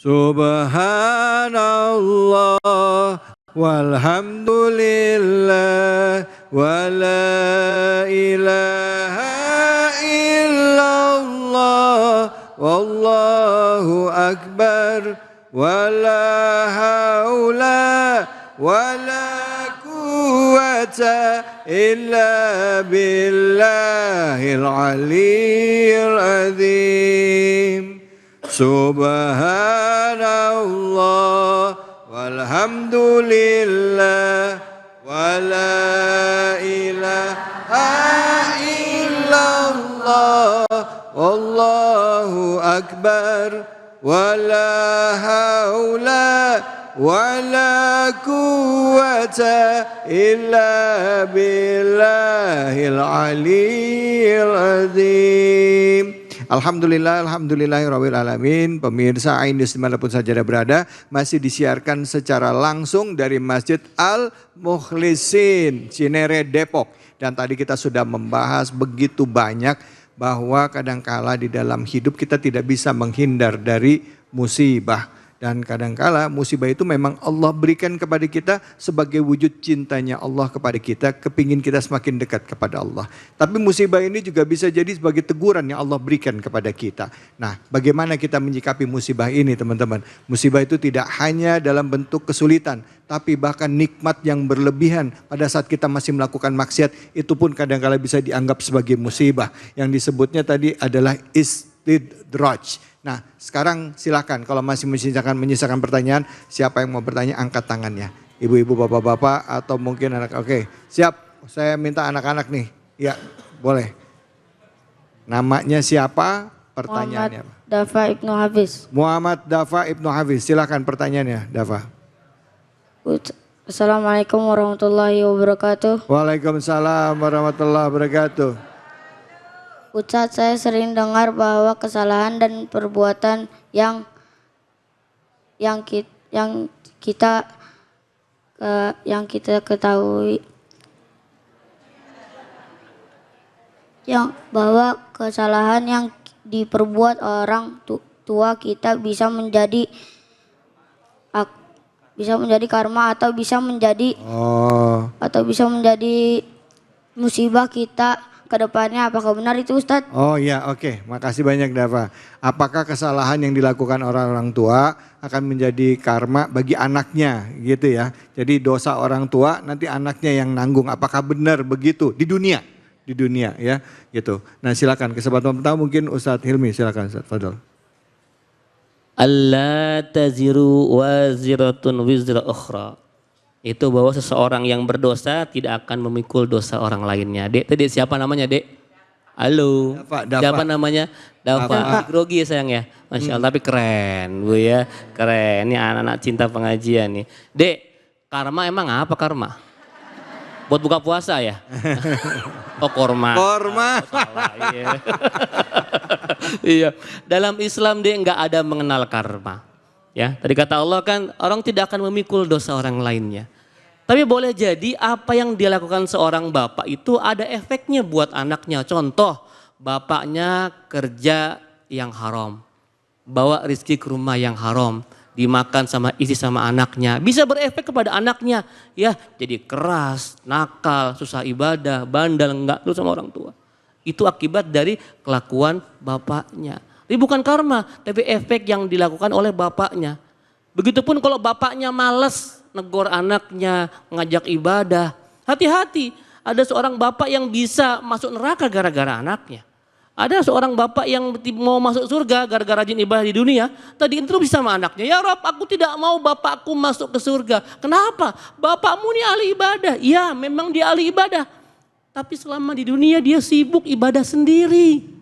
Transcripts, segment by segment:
Subhanallah walhamdulillah wa la ilaha illallah wallahu akbar wa la haula wa la quwwata illa billahil aliyyil azim. Subhanallah walhamdulillah wa la ilaha illallah wallahu akbar wa la haula wa la quwwata illa billahil aliyyil azim. Alhamdulillahirabbil alamin. Pemirsa Ain dimanapun saja berada, masih disiarkan secara langsung dari Masjid Al Mukhlisin Cinere Depok. Dan tadi kita sudah membahas begitu banyak bahwa kadangkala di dalam hidup kita tidak bisa menghindar dari musibah. Dan kadangkala musibah itu memang Allah berikan kepada kita sebagai wujud cintanya Allah kepada kita, kepingin kita semakin dekat kepada Allah. Tapi musibah ini juga bisa jadi sebagai teguran yang Allah berikan kepada kita. Nah, bagaimana kita menyikapi musibah ini, teman-teman? Musibah itu tidak hanya dalam bentuk kesulitan, tapi bahkan nikmat yang berlebihan pada saat kita masih melakukan maksiat, itu pun kadangkala bisa dianggap sebagai musibah. Yang disebutnya tadi adalah istidraj. Nah, sekarang silakan kalau masih menyisakan pertanyaan, siapa yang mau bertanya angkat tangannya. Ibu-ibu, bapak-bapak atau mungkin anak. Oke, siap. Saya minta anak-anak nih. Ya, boleh. Namanya siapa? Pertanyaannya. Muhammad Dafa Ibnu Hafiz. Muhammad Dafa Ibnu Hafiz. Silakan pertanyaannya, Dafa. Assalamualaikum warahmatullahi wabarakatuh. Waalaikumsalam warahmatullahi wabarakatuh. Ustadz, saya sering dengar bahwa kesalahan dan perbuatan yang kita ketahui, yang bahwa kesalahan yang diperbuat orang tua kita bisa menjadi karma atau bisa menjadi musibah kita ke depannya. Apakah benar itu, Ustadz? Oh ya, oke. Makasih banyak, Dafa. Apakah kesalahan yang dilakukan orang-orang tua akan menjadi karma bagi anaknya gitu ya. Jadi dosa orang tua nanti anaknya yang nanggung. Apakah benar begitu di dunia? Di dunia ya gitu. Nah, silakan kesempatan pertama mungkin Ustadz Hilmi, silakan Ustadz Fadol. Alla taziru waziratun wizra ukhra. Itu bahwa seseorang yang berdosa tidak akan memikul dosa orang lainnya. Dek, tadi siapa namanya, Dek? Halo. Dafa. Siapa namanya? Dafa. Grogi ya sayang ya. Masya Allah, tapi keren Bu ya. Keren, ini anak-anak cinta pengajian nih. Dek, karma emang apa karma? Buat buka puasa ya? Oh, korma. Korma. Oh, salah, iya. Iya. Dalam Islam, Dek, nggak ada mengenal karma. Ya, tadi kata Allah kan orang tidak akan memikul dosa orang lainnya. Tapi boleh jadi apa yang dia lakukan seorang bapak itu ada efeknya buat anaknya. Contoh, bapaknya kerja yang haram, bawa rezeki ke rumah yang haram, dimakan sama istri sama anaknya. Bisa berefek kepada anaknya, ya jadi keras, nakal, susah ibadah, bandel, enggak terus sama orang tua. Itu akibat dari kelakuan bapaknya. Ini bukan karma, tapi efek yang dilakukan oleh bapaknya. Begitupun kalau bapaknya malas negor anaknya, ngajak ibadah. Hati-hati, ada seorang bapak yang bisa masuk neraka gara-gara anaknya. Ada seorang bapak yang mau masuk surga gara-gara rajin ibadah di dunia. Tadi interupsi sama anaknya, ya Rob, aku tidak mau bapakku masuk ke surga. Kenapa? Bapakmu ini ahli ibadah. Ya, memang dia ahli ibadah. Tapi selama di dunia dia sibuk ibadah sendiri.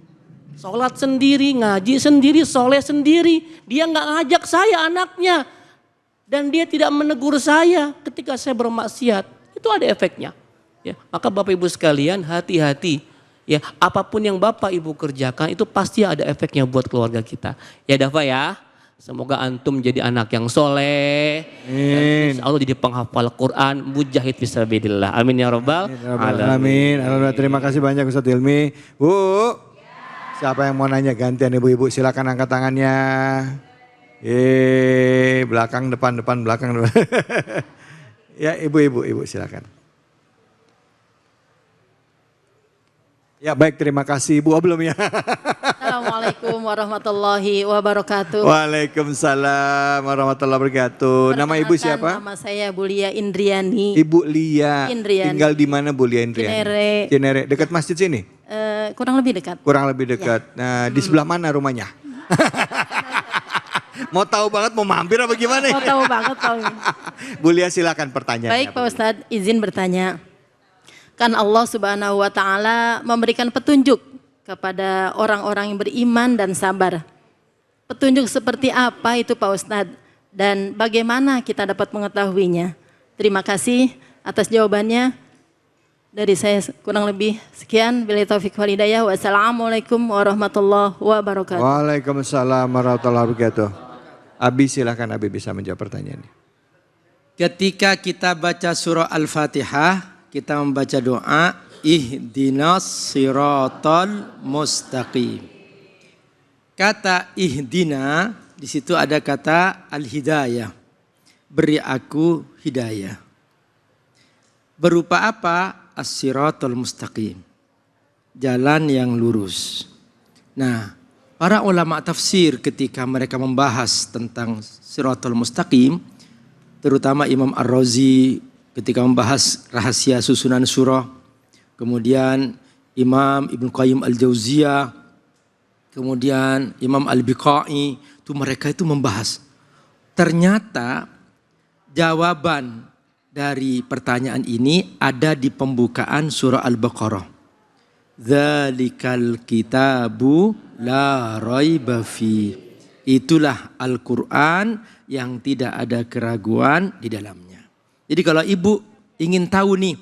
Sholat sendiri, ngaji sendiri, soleh sendiri. Dia nggak ngajak saya anaknya. Dan dia tidak menegur saya ketika saya bermaksiat. Itu ada efeknya. Ya, maka Bapak Ibu sekalian hati-hati. Ya, apapun yang Bapak Ibu kerjakan itu pasti ada efeknya buat keluarga kita. Ya Dafa ya, semoga antum jadi anak yang soleh. Dan insya Allah jadi penghafal Quran, mujahid fisabilillah. Amin ya rabbal alamin. Alhamdulillah, terima kasih banyak Ustadz Hilmi. Bu, siapa yang mau nanya gantian ibu-ibu, silakan angkat tangannya. Belakang, depan, belakang, depan. Ya, ibu silakan. Ya baik, terima kasih Ibu. Oh belum ya. Assalamualaikum warahmatullahi wabarakatuh. Waalaikumsalam warahmatullahi wabarakatuh. Nama Ibu siapa? Nama saya Bulia Indriani. Ibu Lia. Indriani. Tinggal di mana Bu Lia Indriani? Cinere. Cinere. Dekat masjid sini? Kurang lebih dekat. Kurang lebih dekat. Nah, di sebelah mana rumahnya? Mau tahu banget, mau mampir apa gimana? Oh, tahu banget tahu. Bu Lia silakan pertanyaannya. Baik Pak Ustadz, izin bertanya. Kan Allah Subhanahu wa taala memberikan petunjuk kepada orang-orang yang beriman dan sabar. Petunjuk seperti apa itu Pak Ustadz? Dan bagaimana kita dapat mengetahuinya? Terima kasih atas jawabannya. Dari saya kurang lebih sekian. Billahi taufiq wal hidayah. Wassalamualaikum warahmatullahi wabarakatuh. Waalaikumsalam warahmatullahi wabarakatuh. Abi silakan, Abi bisa menjawab pertanyaannya. Ketika kita baca surah Al-Fatihah, kita membaca doa ihdinas siratal mustaqim. Kata ihdina di situ ada kata al-hidayah. Beri aku hidayah. Berupa apa? As-siratal mustaqim. Jalan yang lurus. Nah, para ulama tafsir ketika mereka membahas tentang siratal mustaqim, terutama Imam Ar-Razi ketika membahas rahasia susunan surah, kemudian Imam Ibnu Qayyim Al-Jauziyah, kemudian Imam Al-Biqai, itu mereka itu membahas. Ternyata jawaban dari pertanyaan ini ada di pembukaan surah Al-Baqarah. Dzalikal kitabu la raiba fi. Itulah Al-Quran yang tidak ada keraguan di dalamnya. Jadi kalau ibu ingin tahu nih,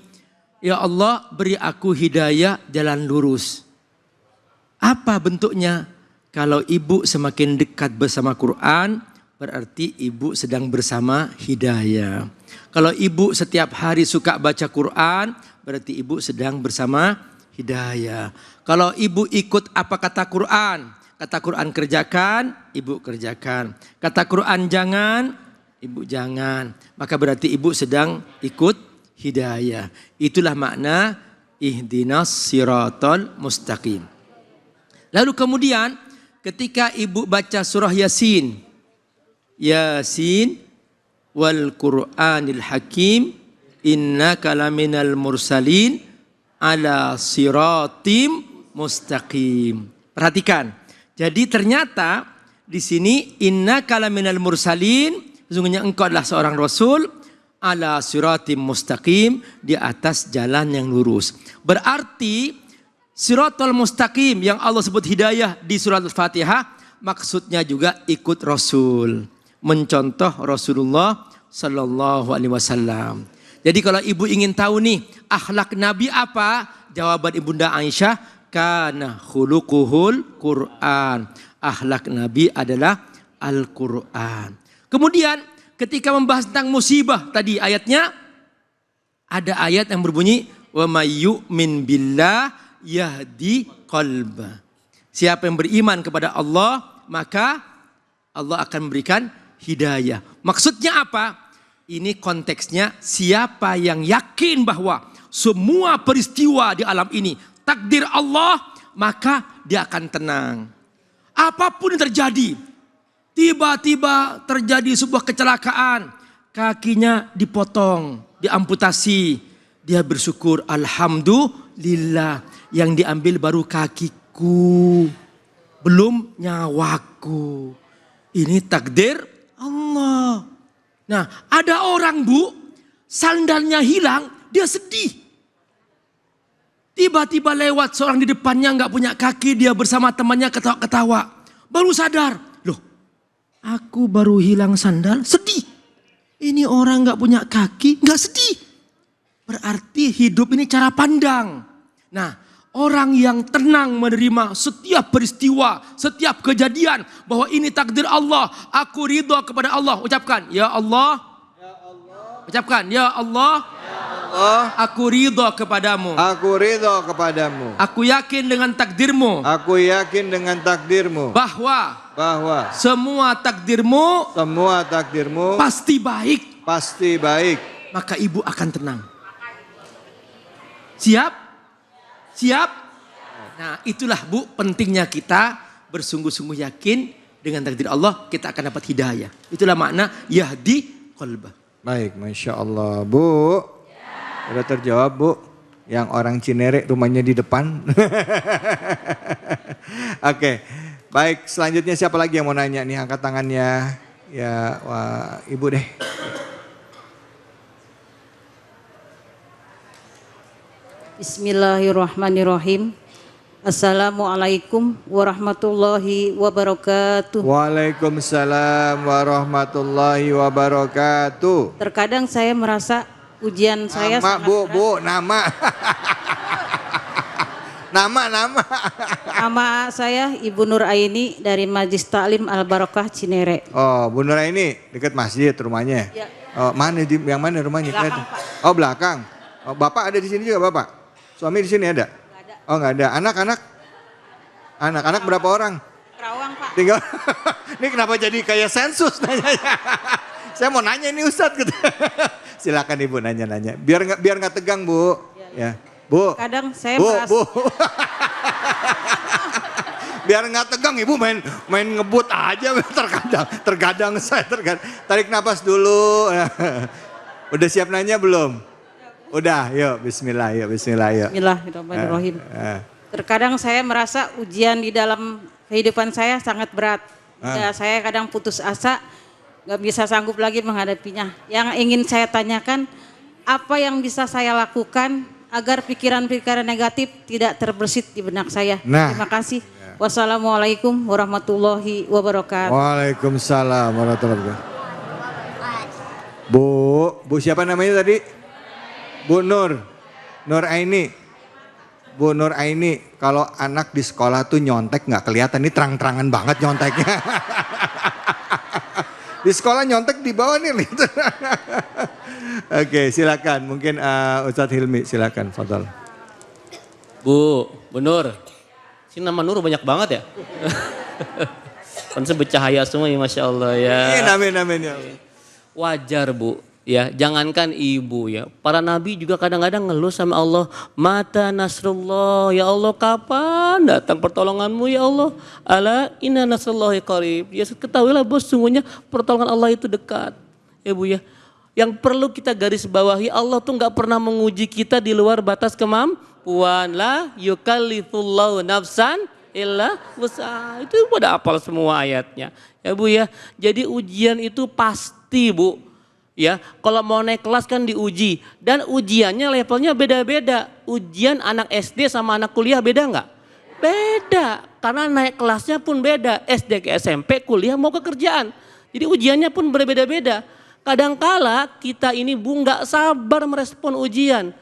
ya Allah beri aku hidayah jalan lurus. Apa bentuknya? Kalau ibu semakin dekat bersama Quran, berarti ibu sedang bersama hidayah. Kalau ibu setiap hari suka baca Quran, berarti ibu sedang bersama hidayah. Kalau ibu ikut apa kata Quran kerjakan, ibu kerjakan. Kata Quran jangan, ibu jangan. Maka berarti ibu sedang ikut hidayah. Itulah makna ihdinas siratal mustaqim. Lalu kemudian ketika ibu baca surah Yasin. Yasin wal Qur'anil Hakim innaka laminal mursalin ala siratim mustaqim. Perhatikan. Jadi ternyata di sini innaka laminal mursalin, sesungguhnya engkau adalah seorang rasul ala siratim mustaqim, di atas jalan yang lurus. Berarti siratal mustaqim yang Allah sebut hidayah di surat Al-Fatihah, maksudnya juga ikut rasul, mencontoh Rasulullah sallallahu alaihi wasallam. Jadi kalau ibu ingin tahu nih akhlak Nabi apa? Jawaban Ibunda Aisyah, kana khuluquhul Quran. Akhlak Nabi adalah Al-Quran. Kemudian ketika membahas tentang musibah tadi ayatnya, ada ayat yang berbunyi wa may yu'min billah yahdi qalba. Siapa yang beriman kepada Allah, maka Allah akan memberikan hidayah. Maksudnya apa? Ini konteksnya siapa yang yakin bahwa semua peristiwa di alam ini takdir Allah, maka dia akan tenang. Apapun yang terjadi, tiba-tiba terjadi sebuah kecelakaan, kakinya dipotong, diamputasi, dia bersyukur, alhamdulillah, yang diambil baru kakiku, belum nyawaku. Ini takdir Allah. Nah, ada orang bu, sandalnya hilang, dia sedih. Tiba-tiba lewat seorang di depannya nggak punya kaki, dia bersama temannya ketawa-ketawa. Baru sadar, loh, aku baru hilang sandal, sedih. Ini orang nggak punya kaki, nggak sedih. Berarti hidup ini cara pandang. Nah, orang yang tenang menerima setiap peristiwa, setiap kejadian, bahwa ini takdir Allah, aku ridho kepada Allah. Ucapkan, ya Allah. Ya Allah. Ucapkan, ya Allah. Ya Allah. Allah, aku ridho kepadamu. aku ridho kepadamu. Aku yakin dengan takdirmu Aku yakin dengan takdirmu bahwa bahwa semua takdirmu semua takdirmu pasti baik. pasti baik. Maka ibu akan tenang. Siap? Siap? Nah, itulah Bu pentingnya kita bersungguh-sungguh yakin dengan takdir Allah, kita akan dapat hidayah. Itulah makna yahdi qalbah. Baik, Masya Allah. Bu, udah terjawab Bu. Yang orang Cinere rumahnya di depan. Oke, baik. Selanjutnya siapa lagi yang mau nanya nih? Angkat tangannya. Ya, wah, Ibu deh. Bismillahirrahmanirrahim. Assalamualaikum warahmatullahi wabarakatuh. Waalaikumsalam warahmatullahi wabarakatuh. Terkadang saya merasa ujian saya Nama sangat Bu, berat. Bu, nama. Nama. Nama saya Ibu Nur Aini dari Majlis Taklim Al Barokah Cinere. Oh, Bu Nur ini dekat masjid rumahnya. Ya. Oh, mana yang mana rumahnya? Belakang, Pak. Oh, belakang. Oh, Bapak ada di sini juga, Bapak? Suami di sini ada? Oh, nggak ada. Anak-anak? Anak-anak berapa orang? Kerawang, Pak. Tinggal. Ini kenapa jadi kayak sensus nanyanya? Saya mau nanya ini Ustadz gitu. Silakan Ibu nanya-nanya. Biar nggak tegang, Bu. Ya. Bu. Kadang saya Bu, merasa Bu. Biar nggak tegang Ibu main ngebut aja terkadang saya tarik napas dulu. Udah siap nanya belum? Udah, yuk bismillah yuk. Bismillahirrahmanirrahim. Terkadang saya merasa ujian di dalam kehidupan saya sangat berat. Ya, saya kadang putus asa, nggak bisa sanggup lagi menghadapinya. Yang ingin saya tanyakan, apa yang bisa saya lakukan agar pikiran-pikiran negatif tidak terbersit di benak saya? Nah. Terima kasih. Wassalamualaikum warahmatullahi wabarakatuh. Waalaikumsalam warahmatullahi wabarakatuh. Bu siapa namanya tadi? Bu Nur Aini. Bu Nur Aini, kalau anak di sekolah tuh nyontek nggak kelihatan, ini terang-terangan banget nyonteknya. Di sekolah nyontek di bawah nih. Oke, silakan. Mungkin Ustadz Hilmi, silakan. Fadal. Bu Nur. Sini nama Nur banyak banget ya. Konsep bercahaya semua ya Masya Allah ya. Amin ya. Wajar Bu. Ya, jangankan ibu ya, para nabi juga kadang-kadang ngeluh sama Allah, mata nasrullah, ya Allah kapan datang pertolonganmu ya Allah, ala inna nasrullahi qarib. Ya ketahuilah bos, sungguhnya pertolongan Allah itu dekat. Ya Bu ya, yang perlu kita garis bawahi, Allah tuh nggak pernah menguji kita di luar batas kemampuan. La yukallifullahu nafsan illa wus'aha. Itu pada hafal semua ayatnya. Ya Bu ya, jadi ujian itu pasti Bu. Ya, kalau mau naik kelas kan diuji dan ujiannya levelnya beda-beda. Ujian anak SD sama anak kuliah beda nggak? Beda, karena naik kelasnya pun beda. SD ke SMP, kuliah mau ke kerjaan. Jadi ujiannya pun berbeda-beda. Kadangkala kita ini Bu nggak sabar merespon ujian.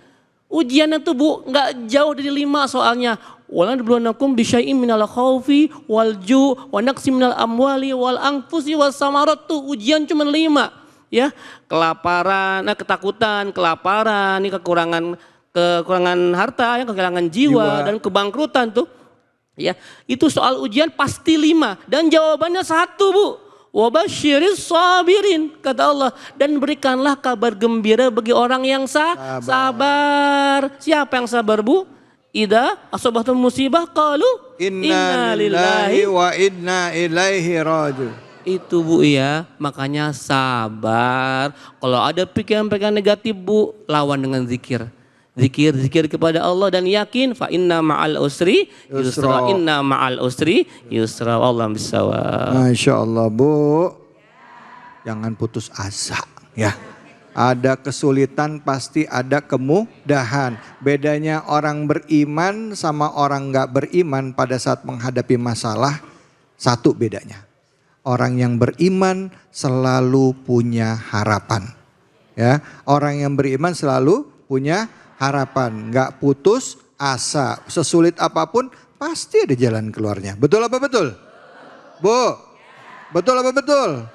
Ujiannya tuh Bu nggak jauh dari 5 soalnya. Walanabluwannakum bisyai'im minal khaufi wal ju' wa naqsim minal amwali wal anfusi was samarat, tuh ujian cuma 5. Ya, kelaparan, ketakutan, kelaparan, ini kekurangan harta, ya, kehilangan jiwa dan kebangkrutan tuh. Ya, itu soal ujian pasti 5 dan jawabannya 1 Bu. Wabasyiris sabirin, kata Allah, dan berikanlah kabar gembira bagi orang yang sabar. Siapa yang sabar Bu? Idza asabatum musibah qalu Inna lillahi wa inna ilaihi raji'un. Itu Bu ya, makanya sabar. Kalau ada pikiran-pikiran negatif Bu, lawan dengan zikir. Zikir kepada Allah dan yakin fa inna ma'al usri yusra. Inna ma'al usri yusra. Allah bisawab. Masya Allah Bu. Jangan putus asa ya. Ada kesulitan pasti ada kemudahan. Bedanya orang beriman sama orang nggak beriman pada saat menghadapi masalah, satu bedanya. Orang yang beriman selalu punya harapan. Ya, orang yang beriman selalu punya harapan, nggak putus asa. Sesulit apapun pasti ada jalan keluarnya. Betul apa betul? Bu, betul apa betul?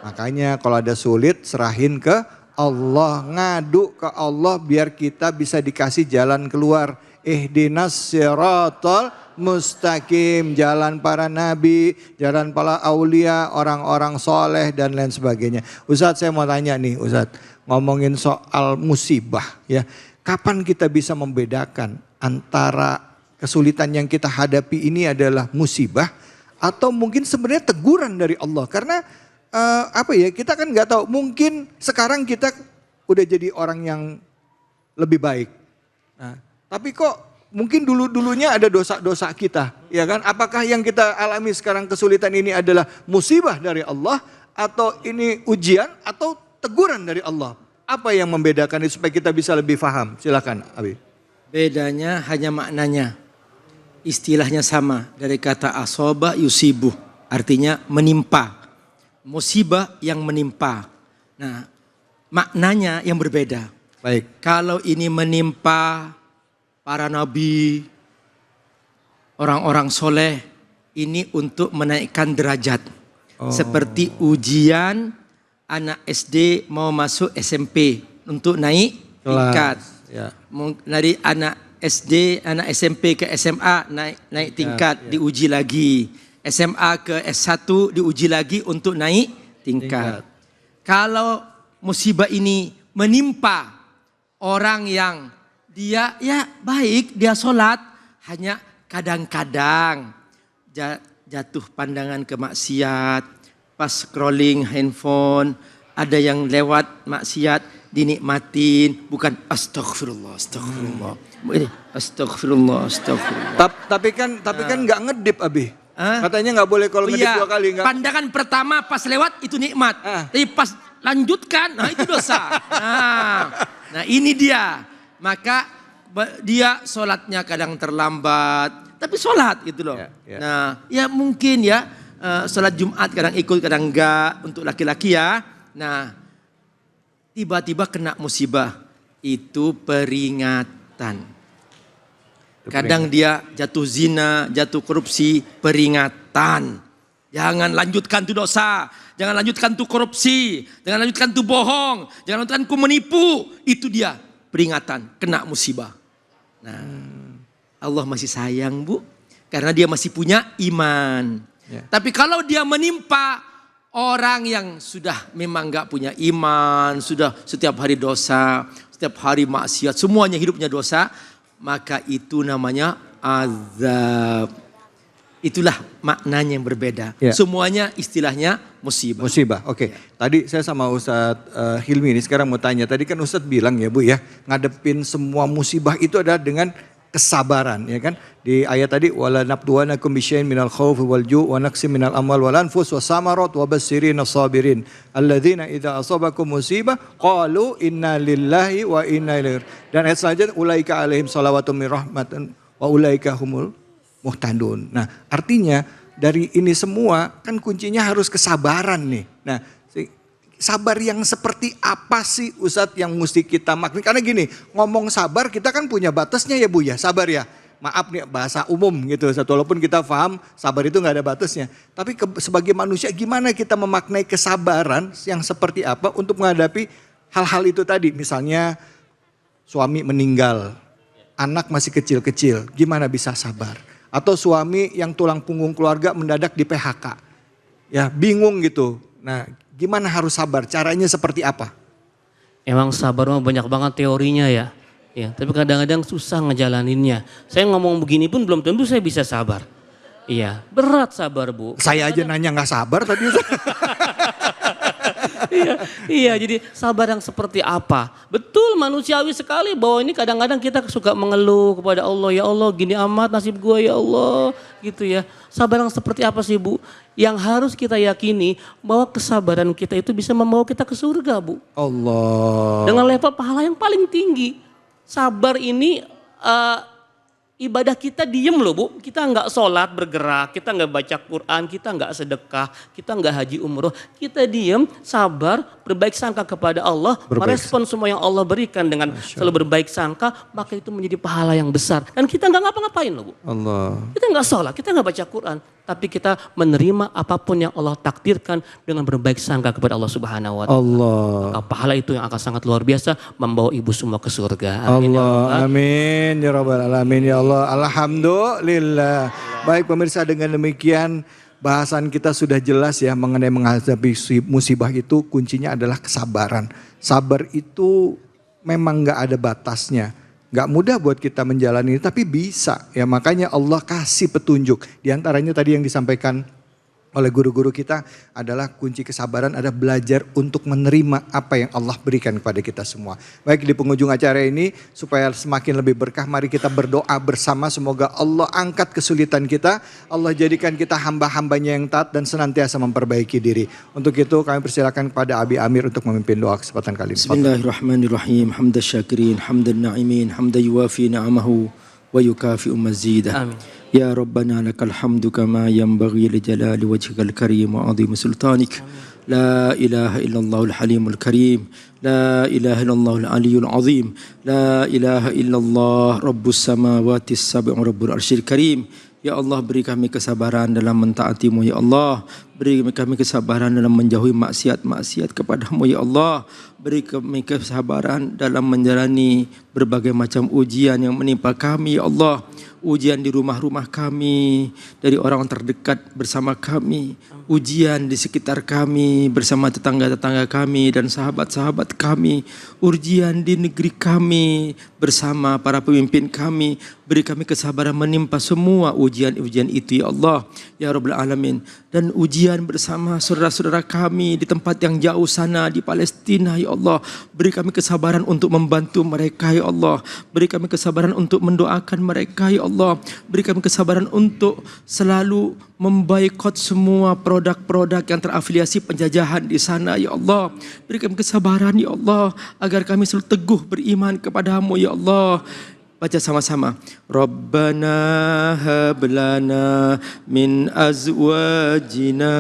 Makanya kalau ada sulit serahin ke Allah, ngadu ke Allah biar kita bisa dikasih jalan keluar. Ihdinas siratal mustaqim, jalan para nabi, jalan para aulia, orang-orang soleh dan lain sebagainya. Ustadz, saya mau tanya nih Ustadz, ngomongin soal musibah ya. Kapan kita bisa membedakan antara kesulitan yang kita hadapi ini adalah musibah atau mungkin sebenarnya teguran dari Allah? Karena kita kan nggak tahu, mungkin sekarang kita udah jadi orang yang lebih baik. Nah, tapi kok mungkin dulunya ada dosa-dosa kita, ya kan? Apakah yang kita alami sekarang kesulitan ini adalah musibah dari Allah atau ini ujian atau teguran dari Allah? Apa yang membedakan itu supaya kita bisa lebih paham? Silakan, Abi. Bedanya hanya maknanya. Istilahnya sama dari kata asoba yusibu, artinya menimpa. Musibah yang menimpa. Nah, maknanya yang berbeda. Baik. Kalau ini menimpa para nabi, orang-orang soleh, ini untuk menaikkan derajat. Seperti ujian anak SD mau masuk SMP untuk naik tingkat. Ya. Dari anak SD, anak SMP ke SMA naik tingkat, diuji lagi. SMA ke S1 diuji lagi untuk naik tingkat. Kalau musibah ini menimpa orang yang dia ya baik, dia sholat, hanya kadang-kadang jatuh pandangan ke maksiat, pas scrolling handphone, ada yang lewat maksiat, dinikmatin, bukan astagfirullah, astagfirullah. Ini astagfirullah, astagfirullah. Tapi kan nggak ngedip, Abi. Katanya nggak boleh kalau ngedip 2 kali. Enggak. Pandangan pertama pas lewat itu nikmat, tapi pas lanjutkan, nah itu dosa. Nah ini dia. Maka dia sholatnya kadang terlambat, tapi sholat gitu loh. Nah ya mungkin ya sholat Jumat kadang ikut kadang enggak untuk laki-laki ya. Nah tiba-tiba kena musibah, itu peringatan. Kadang dia jatuh zina, jatuh korupsi, peringatan. Jangan lanjutkan tuh dosa, jangan lanjutkan tuh korupsi, jangan lanjutkan tuh bohong, jangan lanjutkan tuh menipu. Itu dia peringatan, kena musibah. Nah, Allah masih sayang Bu, karena dia masih punya iman. Tapi kalau dia menimpa orang yang sudah memang gak punya iman, sudah setiap hari dosa, setiap hari maksiat, semuanya hidupnya dosa, maka itu namanya azab. Itulah maknanya yang berbeda. Semuanya istilahnya musibah. Musibah, oke. Tadi saya sama Ustadz Hilmi ini sekarang mau tanya. Tadi kan Ustadz bilang ya Bu ya, ngadepin semua musibah itu adalah dengan kesabaran, ya kan? Di ayat tadi wala nabduwanakum bisyai'in minal khaufi wal ju' wa naqsim minal amwal wal anfus wa samarat wa basyirinas sabirin alladzina idza asabakum musibah qalu inna lillahi wa inna ilaihi. Dan ayat selanjutnya ulaika alaihim shalawatun mir rahmatin wa ulaika humul muhtadun. Nah, artinya dari ini semua kan kuncinya harus kesabaran nih. Nah, sabar yang seperti apa sih Ustadz yang mesti kita maknai? Karena gini, ngomong sabar kita kan punya batasnya ya Bu ya, sabar ya. Maaf nih bahasa umum gitu Ustadz, walaupun kita paham sabar itu gak ada batasnya. Tapi sebagai manusia gimana kita memaknai kesabaran yang seperti apa untuk menghadapi hal-hal itu tadi. Misalnya suami meninggal, anak masih kecil-kecil, gimana bisa sabar? Atau suami yang tulang punggung keluarga mendadak di PHK, ya bingung gitu. Nah, gimana harus sabar? Caranya seperti apa? Emang sabar mah banyak banget teorinya ya. Ya, tapi kadang-kadang susah ngejalaninnya. Saya ngomong begini pun belum tentu saya bisa sabar. Iya, berat sabar Bu. Saya aja nanya nggak sabar tadi. Iya, jadi sabar yang seperti apa? Betul manusiawi sekali bahwa ini kadang-kadang kita suka mengeluh kepada Allah. Ya Allah gini amat nasib gue ya Allah gitu ya. Sabar yang seperti apa sih Bu? Yang harus kita yakini bahwa kesabaran kita itu bisa membawa kita ke surga Bu. Allah. Dengan level pahala yang paling tinggi. Sabar ini ibadah kita diem loh Bu. Kita nggak sholat bergerak, kita nggak baca Quran, kita nggak sedekah, kita nggak haji umroh. Kita diem, sabar, berbaik sangka kepada Allah, merespon semua yang Allah berikan dengan selalu berbaik sangka, maka itu menjadi pahala yang besar. Dan kita nggak ngapa-ngapain loh Bu. Allah. Kita nggak sholat, kita nggak baca Quran, tapi kita menerima apapun yang Allah takdirkan dengan berbaik sangka kepada Allah Subhanahu wa Ta'ala. Allah. Maka pahala itu yang akan sangat luar biasa membawa ibu semua ke surga. Amin, ya Allah, Allah. amin ya rabbal alamin ya Allah. Alhamdulillah. Baik pemirsa, dengan demikian bahasan kita sudah jelas ya mengenai menghadapi musibah itu kuncinya adalah kesabaran. Sabar itu memang nggak ada batasnya. Nggak mudah buat kita menjalani tapi bisa ya, makanya Allah kasih petunjuk. Di antaranya tadi yang disampaikan oleh guru-guru kita adalah kunci kesabaran ada belajar untuk menerima apa yang Allah berikan kepada kita semua. Baik, di penghujung acara ini supaya semakin lebih berkah, mari kita berdoa bersama semoga Allah angkat kesulitan kita, Allah jadikan kita hamba-hambanya yang taat dan senantiasa memperbaiki diri. Untuk itu kami persilakan kepada Abi Amir untuk memimpin doa kesempatan kali ini. Bismillahirrahmanirrahim. Hamdan syakirin, hamdan na'imin, hamdan yuwafi na'amahu wa yukafi'u mazidah. Amin. Ya Rabbana lakal hamdu kama yanbaghi li jalali wajhikal karim wa 'azimi sultanik. La ilaha illallahul halimul karim. La ilaha illallahul aliyyul azim. La ilaha illallah rabbus samawati sab'i rabbul arsyil karim. Ya Allah, beri kami kesabaran dalam mentaati-Mu ya Allah. Beri kami kesabaran dalam menjauhi maksiat-maksiat kepada-Mu ya Allah. Beri kami kesabaran dalam menjalani berbagai macam ujian yang menimpa kami ya Allah. Ujian di rumah-rumah kami, dari orang terdekat bersama kami, ujian di sekitar kami bersama tetangga-tetangga kami dan sahabat-sahabat kami, ujian di negeri kami bersama para pemimpin kami. Beri kami kesabaran menimpa semua ujian-ujian itu ya Allah, ya Rabbal Alamin. Dan ujian bersama saudara-saudara kami di tempat yang jauh sana di Palestina ya Allah. Beri kami kesabaran untuk membantu mereka ya Allah. Beri kami kesabaran untuk mendoakan mereka ya Allah. Beri kami kesabaran untuk selalu memboikot semua produk-produk yang terafiliasi penjajahan di sana ya Allah. Beri kami kesabaran ya Allah agar kami selalu teguh beriman kepada-Mu ya Allah. Baca sama-sama. Rabbana hab lana min azwajina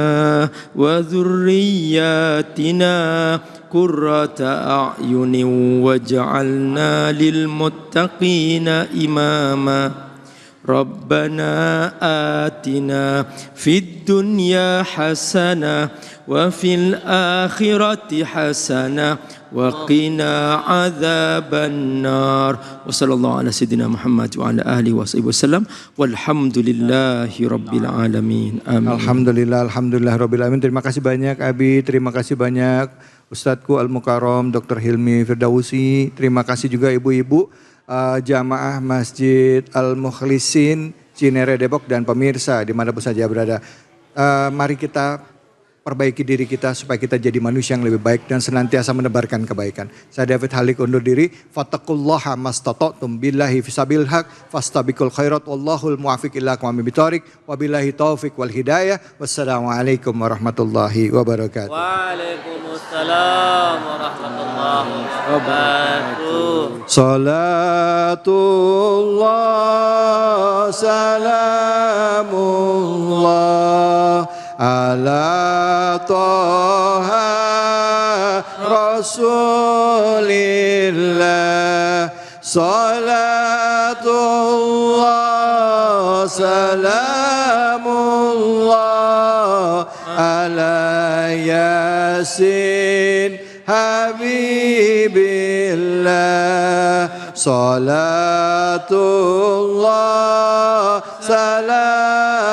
wa dhurriyyatina qurrata a'yunin waj'alna lil muttaqina imama. Rabbana atina fid dunya hasanah wa fil akhirati hasanah wa qina adzaban nar. Wa sallallahu ala sayyidina Muhammad wa ala alihi wa sahbihi wasallam walhamdulillahi rabbil alamin. Amin. Alhamdulillah, alhamdulillah rabbil alamin. Terima kasih banyak Abi, terima kasih banyak Ustadzku Al-Mukarram Dr. Hilmi Firdausi. Terima kasih juga ibu-ibu jamaah Masjid Al-Mukhlisin Cinere Depok dan pemirsa dimanapun saja berada. Mari kita perbaiki diri kita supaya kita jadi manusia yang lebih baik dan senantiasa menebarkan kebaikan. Saya David Halik undur diri. Fattaqullaha mastata'tum billahi fisabil haq fastabiqul khairat wallahul muwaffiq ila aqwamit thoriq wabillahi taufik wal hidayah. Wassalamualaikum warahmatullahi wabarakatuh. Waalaikumsalam warahmatullahi wabarakatuh. Salatullah salamullah ala toha rasulillah. Salatullah salamullah ala yasin habibillah. Salatullah salamullah